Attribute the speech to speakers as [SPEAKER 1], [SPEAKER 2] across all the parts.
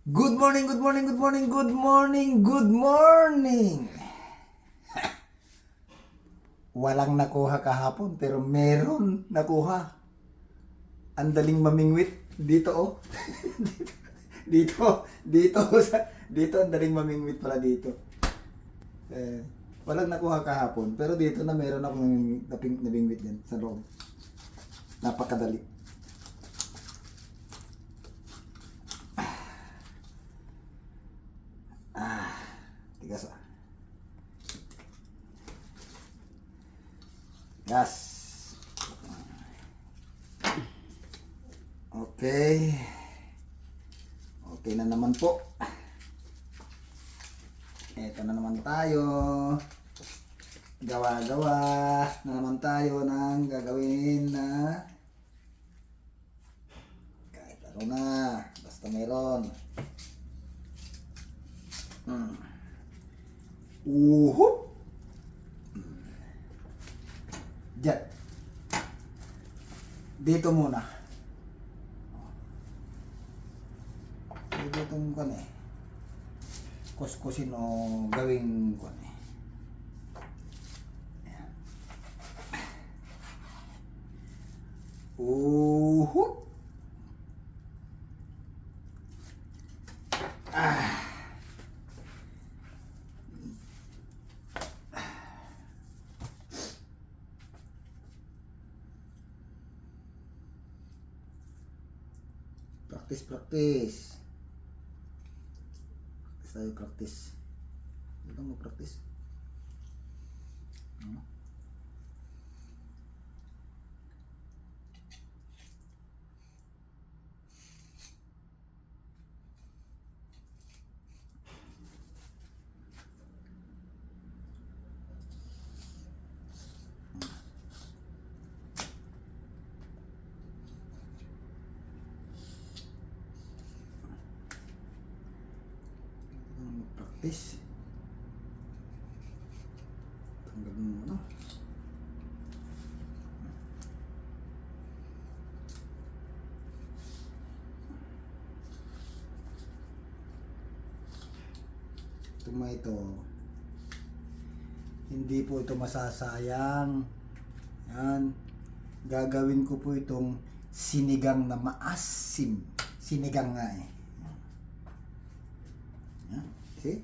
[SPEAKER 1] Good morning, good morning, good morning, good morning, good morning! Walang nakuha kahapon pero meron nakuha. Ang daling mamingwit dito oh. dito ang daling mamingwit pala dito. Walang nakuha kahapon pero dito na meron akong nabingwit din sa loob. Napakadali. Tigas ah. Gas. Okay. Okay na naman po. Eto na naman tayo. Gawa-gawa na naman tayo ng gagawin na kahit ano na. Basta meron. Uhu. Diyan. Dito muna. Dito itong kan eh. Kuskusin o gawing kan eh. Uhu. Practice. Tayo practice. Ito mo practice. Practice. Tanggalin mo na. Ito, hindi po ito masasayang. Yan. Gagawin ko po itong sinigang na maasim. Sinigang nga eh. Yan. See?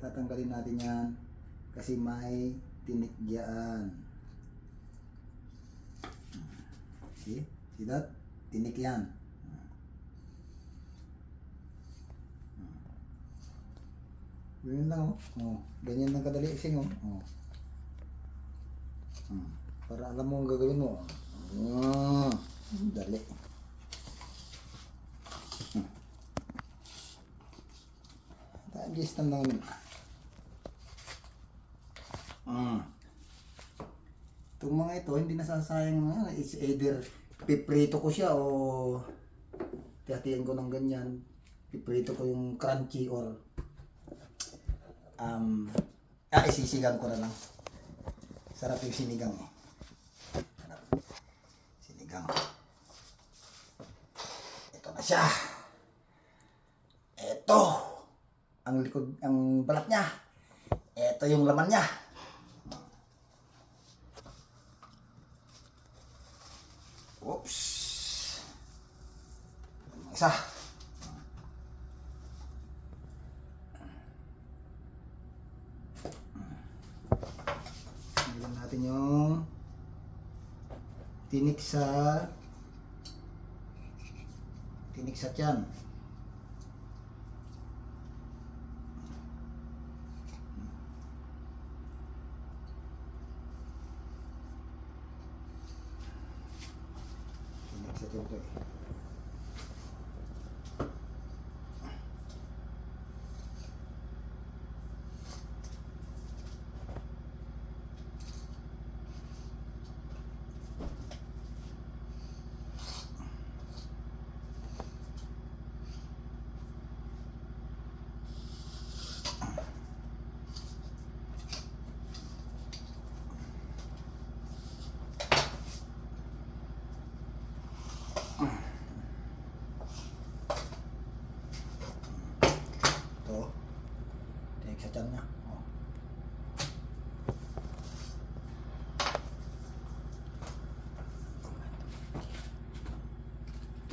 [SPEAKER 1] Tatanggalin natin yan kasi may tinik yan. See that? Tinik yan. Ganyan lang oh. Oh, ganyan lang kadali ising oh. Oh. Para alam mo ang gagawin mo. Dali. Adjust lang namin. Itong mga ito, hindi nasasayang na. It's either piprito ko siya o tihatihan ko ng ganyan. Piprito ko yung crunchy or isisigang ko na lang. Sarap yung sinigang eh. Sinigang. Ito na siya. Ito. Ang likod, ang balat niya. Ito yung laman niya. Oops. Isa. Tingnan natin yung tinik sa tiyan. Ito eh.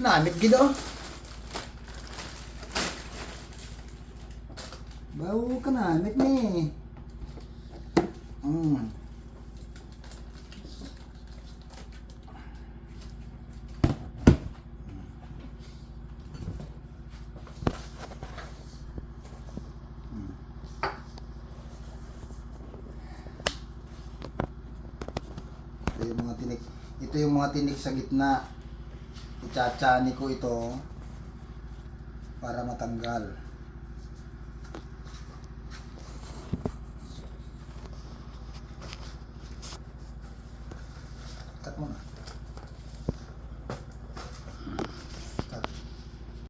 [SPEAKER 1] Namit gido. Bawo ka namit ni. Ito yung mga tinik sa gitna. Itsachani ko ito para matanggal.